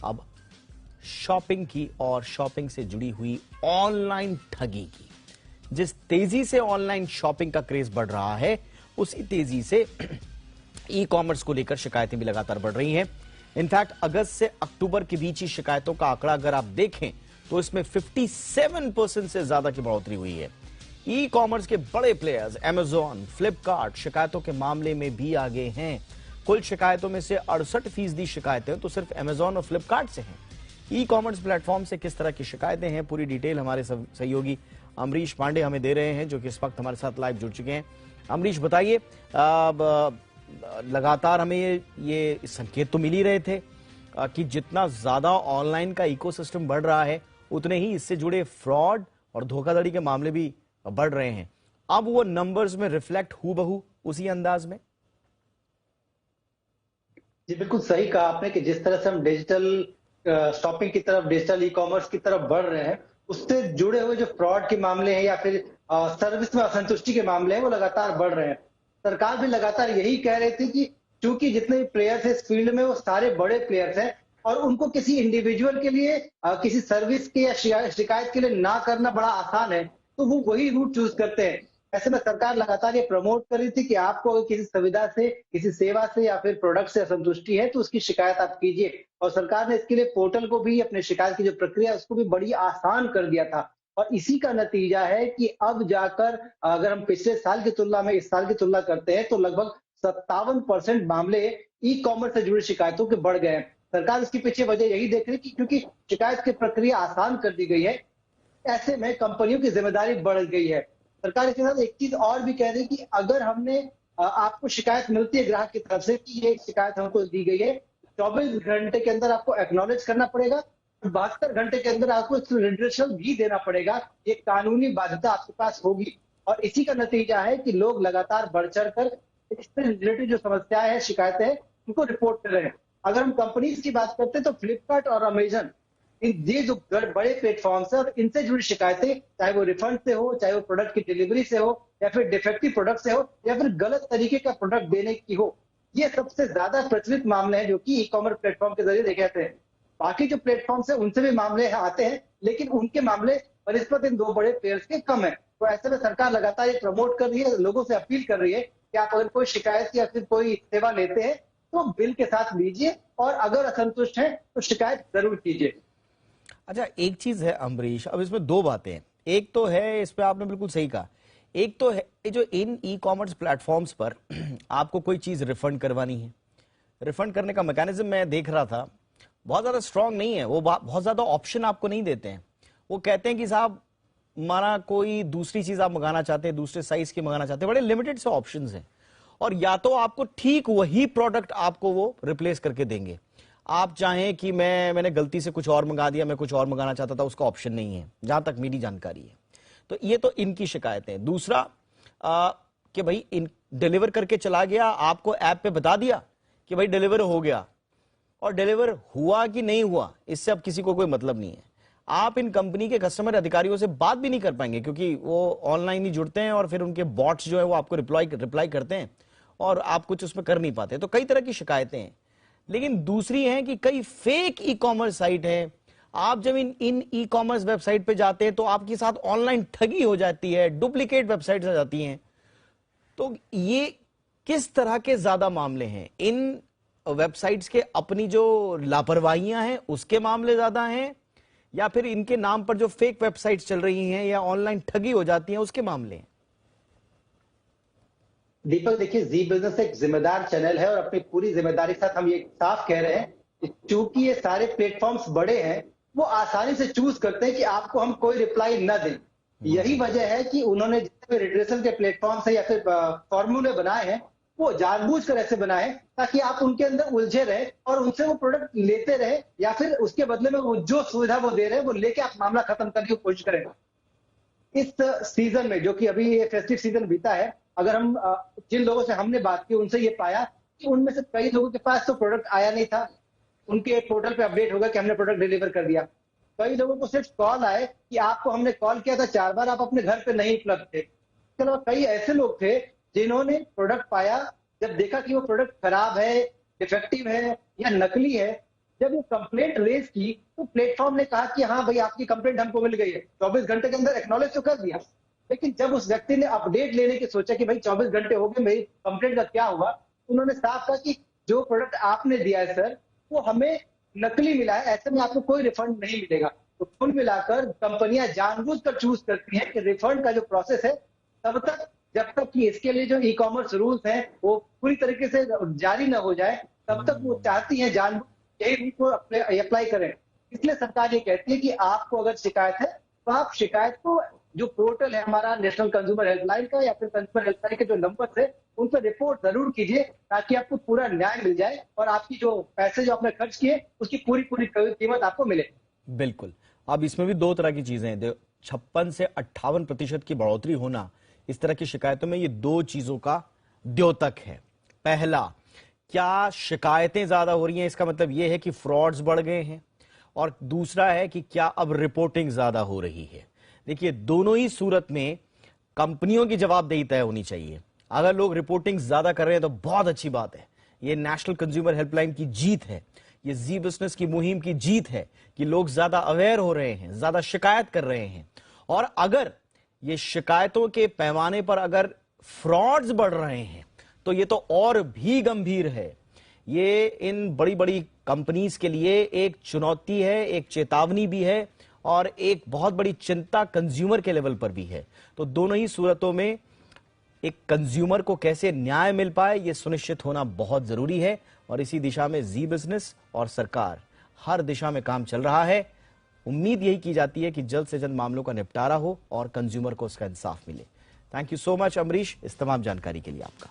अब शॉपिंग की और शॉपिंग से जुड़ी हुई ऑनलाइन ठगी की। जिस तेजी से ऑनलाइन शॉपिंग का क्रेज बढ़ रहा है, उसी तेजी से ई कॉमर्स को लेकर शिकायतें भी लगातार बढ़ रही हैं। इनफैक्ट अगस्त से अक्टूबर के बीच ही शिकायतों का आंकड़ा अगर आप देखें तो इसमें 57% से ज्यादा की बढ़ोतरी हुई है। ई कॉमर्स के बड़े प्लेयर्स अमेजॉन, फ्लिपकार्ट शिकायतों के मामले में भी आगे हैं। कुल शिकायतों में से 68% शिकायतें तो सिर्फ अमेजॉन और फ्लिपकार्ट से हैं। ई कॉमर्स प्लेटफॉर्म से किस तरह की शिकायतें हैं, पूरी डिटेल हमारे सहयोगी अमरीश पांडे हमें दे रहे हैं, जो कि इस वक्त हमारे साथ लाइव जुड़ चुके हैं। अमरीश, बताइए, लगातार हमें ये संकेत तो मिल ही रहे थे कि जितना ज्यादा ऑनलाइन का इकोसिस्टम बढ़ रहा है, उतने ही इससे जुड़े फ्रॉड और धोखाधड़ी के मामले भी बढ़ रहे हैं। अब वो नंबर्स में रिफ्लेक्ट हूबहू उसी अंदाज में। जी बिल्कुल सही कहा आपने कि जिस तरह से हम डिजिटल शॉपिंग की तरफ, डिजिटल ई कॉमर्स की तरफ बढ़ रहे हैं, उससे जुड़े हुए जो फ्रॉड के मामले हैं या फिर सर्विस में असंतुष्टि के मामले हैं, वो लगातार बढ़ रहे हैं। सरकार भी लगातार यही कह रही थी कि चूंकि जितने भी प्लेयर्स हैं इस फील्ड में, वो सारे बड़े प्लेयर्स हैं और उनको किसी इंडिविजुअल के लिए किसी सर्विस के या शिकायत के लिए ना करना बड़ा आसान है, तो वो वही रूट चूज करते हैं। ऐसे में सरकार लगातार ये प्रमोट कर रही थी कि आपको अगर किसी सुविधा से, किसी सेवा से या फिर प्रोडक्ट से असंतुष्टि है तो उसकी शिकायत आप कीजिए। और सरकार ने इसके लिए पोर्टल को भी, अपने शिकायत की जो प्रक्रिया है उसको भी बड़ी आसान कर दिया था। और इसी का नतीजा है कि अब जाकर अगर हम पिछले साल की तुलना में इस साल की तुलना करते हैं तो लगभग 57% मामले ई कॉमर्स से जुड़ी शिकायतों के बढ़ गए हैं। सरकार इसके पीछे वजह यही देख रही है कि क्योंकि शिकायत की प्रक्रिया आसान कर दी गई है, ऐसे में कंपनियों की जिम्मेदारी बढ़ गई है। सरकार इसके साथ एक चीज और भी कह रही है कि अगर हमने आपको शिकायत मिलती है ग्राहक की तरफ से कि ये शिकायत हमको दी गई है, 24 घंटे के अंदर आपको एक्नॉलेज करना पड़ेगा, 72 घंटे के अंदर आपको इसको रिड्रेसल भी देना पड़ेगा। ये कानूनी बाध्यता आपके पास होगी। और इसी का नतीजा है कि लोग लगातार बढ़ चढ़ कर इससे रिलेटेड जो समस्याएं हैं, शिकायतें हैं, उनको रिपोर्ट कर रहे हैं। अगर हम कंपनीज की बात करते हैं तो फ्लिपकार्ट और अमेजन, ये जो बड़े प्लेटफॉर्म्स है, और इनसे जुड़ी शिकायतें, चाहे वो रिफंड से हो, चाहे वो प्रोडक्ट की डिलीवरी से हो, या फिर डिफेक्टिव प्रोडक्ट से हो, या फिर गलत तरीके का प्रोडक्ट देने की हो, ये सबसे ज्यादा प्रचलित मामले हैं जो कि ई कॉमर्स प्लेटफॉर्म के जरिए देखे जाते हैं। बाकी जो प्लेटफॉर्म्स है उनसे भी मामले आते हैं, लेकिन उनके मामले बनिस्बत इन दो बड़े प्लेयर्स के कम है। तो ऐसे में सरकार लगातार ये प्रमोट कर रही है, लोगों से अपील कर रही है कि आप अगर कोई शिकायत या फिर कोई सेवा लेते हैं तो बिल के साथ लीजिए, और अगर असंतुष्ट है तो शिकायत जरूर कीजिए। अच्छा, एक चीज है अमरीश, अब इसमें दो बातें हैं। एक तो है, इस पे आपने बिल्कुल सही कहा, एक तो है जो इन ई कॉमर्स प्लेटफॉर्म्स पर आपको कोई चीज रिफंड करवानी है, रिफंड करने का मैकेनिज्म मैं देख रहा था बहुत ज्यादा स्ट्रांग नहीं है। वो बहुत ज्यादा ऑप्शन आपको नहीं देते हैं। वो कहते हैं कि साहब माना कोई दूसरी चीज आप मंगाना चाहते हैं, दूसरे साइज की मंगाना चाहते हैं, बड़े लिमिटेड से ऑप्शंस हैं, और या तो आपको ठीक वही प्रोडक्ट आपको वो रिप्लेस करके देंगे। आप चाहें कि मैंने गलती से कुछ और मंगा दिया, मैं कुछ और मंगाना चाहता था, उसका ऑप्शन नहीं है जहां तक मेरी जानकारी है। तो ये तो इनकी शिकायतें। दूसरा कि भाई डिलीवर करके चला गया, आपको ऐप पे बता दिया कि भाई डिलीवर हो गया, और डिलीवर हुआ कि नहीं हुआ इससे अब किसी को कोई मतलब नहीं है। आप इन कंपनी के कस्टमर अधिकारियों से बात भी नहीं कर पाएंगे, क्योंकि वो ऑनलाइन ही जुड़ते हैं और फिर उनके बॉट्स जो है वो आपको रिप्लाई करते हैं और आप कुछ उसमें कर नहीं पाते। तो कई तरह की शिकायतें हैं। लेकिन दूसरी है कि कई फेक ई कॉमर्स साइट हैं। आप जब इन ई कॉमर्स वेबसाइट पे जाते हैं तो आपके साथ ऑनलाइन ठगी हो जाती है, डुप्लीकेट वेबसाइट्स आ जाती हैं। तो ये किस तरह के ज्यादा मामले हैं? इन वेबसाइट्स के अपनी जो लापरवाहियां हैं उसके मामले ज्यादा हैं, या फिर इनके नाम पर जो फेक वेबसाइट्स चल रही हैं या ऑनलाइन ठगी हो जाती हैं उसके मामले हैं? दीपक, देखिए, जी बिजनेस एक जिम्मेदार चैनल है और अपनी पूरी जिम्मेदारी के साथ हम ये साफ कह रहे हैं कि चूंकि ये सारे प्लेटफॉर्म्स बड़े हैं, वो आसानी से चूज करते हैं कि आपको हम कोई रिप्लाई न दें। यही वजह है कि उन्होंने जितने भी रिड्रेसल के प्लेटफॉर्म्स है या फिर फॉर्मूले बनाए हैं, वो जानबूझकर ऐसे बनाए हैं ताकि आप उनके अंदर उलझे रहे और उनसे वो प्रोडक्ट लेते रहे, या फिर उसके बदले में वो जो सुविधा वो दे रहे हैं वो लेके आप मामला खत्म करने की कोशिश करें। इस सीजन में, जो कि अभी ये फेस्टिव सीजन बीता है, अगर हम जिन लोगों से हमने बात की उनसे ये पाया कि उनमें से कई लोगों के पास तो प्रोडक्ट आया नहीं था, उनके पोर्टल पे अपडेट होगा कि हमने प्रोडक्ट डिलीवर कर दिया। कई लोगों को सिर्फ कॉल आए कि आपको हमने कॉल किया था 4 बार, आप अपने घर पे नहीं उपलब्ध थे। इसके अलावा कई ऐसे लोग थे जिन्होंने प्रोडक्ट पाया, जब देखा कि वो प्रोडक्ट खराब है, डिफेक्टिव है या नकली है, जब ये कंप्लेंट रेज की तो प्लेटफॉर्म ने कहा कि हाँ भाई आपकी कंप्लेंट हमको मिल गई है, 24 घंटे के अंदर एक्नॉलेज तो कर दिया। लेकिन जब उस व्यक्ति ने अपडेट लेने की सोचा कि भाई 24 घंटे हो गए, मेरी कंप्लेंट का क्या हुआ, उन्होंने साफ कहा कि जो प्रोडक्ट आपने दिया है सर वो हमें नकली मिला है, ऐसे में आपको कोई रिफंड नहीं मिलेगा। तो कुल मिलाकर कंपनियां जानबूझकर चूज करती हैं कि रिफंड का जो प्रोसेस है तब तक जब तक कि इसके लिए जो ई कॉमर्स रूल्स हैं वो पूरी तरीके से जारी ना हो जाए, तब तक वो चाहती हैं जानबूझ यही रूल को अप्लाई करें। इसलिए सरकार ये कहती है कि आपको अगर शिकायत है तो आप शिकायत को जो पोर्टल है हमारा नेशनल कंज्यूमर हेल्पलाइन का या फिर कंज्यूमर हेल्पलाइन के जो नंबर है उन पर रिपोर्ट जरूर कीजिए, ताकि आपको पूरा न्याय मिल जाए और आपकी जो पैसे जो आपने खर्च किए उसकी पूरी पूरी कीमत आपको मिले। बिल्कुल। अब इसमें भी दो तरह की चीजें हैं। 56 से 58% की बढ़ोतरी होना इस तरह की शिकायतों में, ये दो चीजों का द्योतक है। पहला, क्या शिकायतें ज्यादा हो रही हैं, इसका मतलब यह है कि फ्रॉड्स बढ़ गए हैं, और दूसरा है कि क्या अब रिपोर्टिंग ज्यादा हो रही है। देखिए, दोनों ही सूरत में कंपनियों की जवाबदेही तय होनी चाहिए। अगर लोग रिपोर्टिंग ज्यादा कर रहे हैं तो बहुत अच्छी बात है, ये नेशनल कंज्यूमर हेल्पलाइन की जीत है, ये जी बिजनेस की मुहिम की जीत है कि लोग ज्यादा अवेयर हो रहे हैं, ज्यादा शिकायत कर रहे हैं। और अगर ये शिकायतों के पैमाने पर अगर फ्रॉड्स बढ़ रहे हैं तो ये तो और भी गंभीर है। ये इन बड़ी बड़ी कंपनीज के लिए एक चुनौती है, एक चेतावनी भी है, और एक बहुत बड़ी चिंता कंज्यूमर के लेवल पर भी है। तो दोनों ही सूरतों में एक कंज्यूमर को कैसे न्याय मिल पाए, यह सुनिश्चित होना बहुत जरूरी है, और इसी दिशा में जी बिजनेस और सरकार हर दिशा में काम चल रहा है। उम्मीद यही की जाती है कि जल्द से जल्द मामलों का निपटारा हो और कंज्यूमर को उसका इंसाफ मिले। Thank you so much Amrish, इस तमाम जानकारी के लिए आपका।